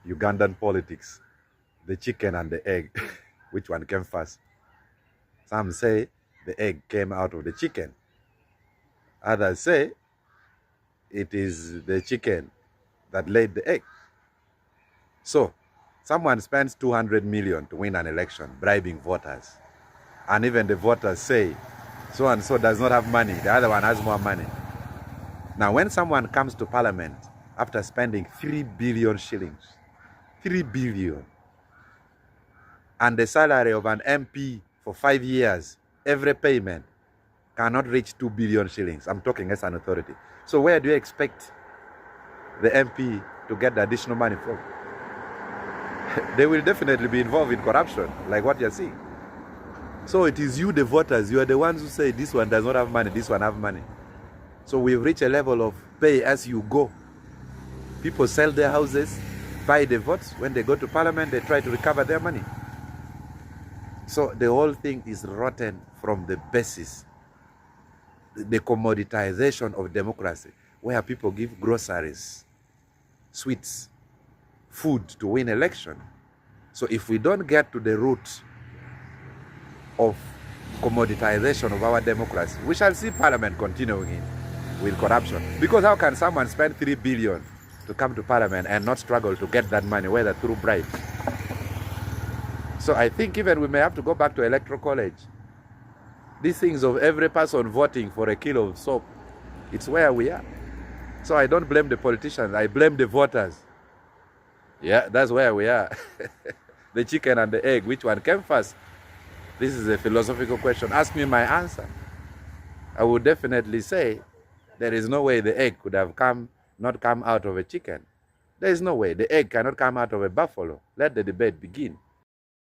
Ugandan politics, the chicken and the egg, which one came first? Some say the egg came out of the chicken. Others say it is the chicken that laid the egg. So, someone spends 200 million to win an election, bribing voters. And even the voters say, so and so does not have money, the other one has more money. Now, when someone comes to parliament after spending 3 billion shillings, 3 billion, and the salary of an MP for 5 years, every payment cannot reach 2 billion shillings. I'm talking as an authority. So where do you expect the MP to get the additional money from? They will definitely be involved in corruption, like what you're seeing. So it is you, the voters, you are the ones who say this one does not have money, this one have money. So we've reached a level of pay as you go. People sell their houses, buy the votes. When they go to parliament, they try to recover their money. So the whole thing is rotten from the basis. The commoditization of democracy, where people give groceries, sweets, food to win election. So if we don't get to the root of commoditization of our democracy, we shall see parliament continuing with corruption. Because how can someone spend 3 billion to come to parliament and not struggle to get that money, whether through bribes? So I think even we may have to go back to electoral college. These things of every person voting for a kilo of soap, it's where we are. So I don't blame the politicians, I blame the voters. Yeah, that's where we are. The chicken and the egg, which one came first? This is a philosophical question. Ask me my answer. I would definitely say there is no way the egg could have not come out of a chicken. There is no way. The egg cannot come out of a buffalo. Let the debate begin.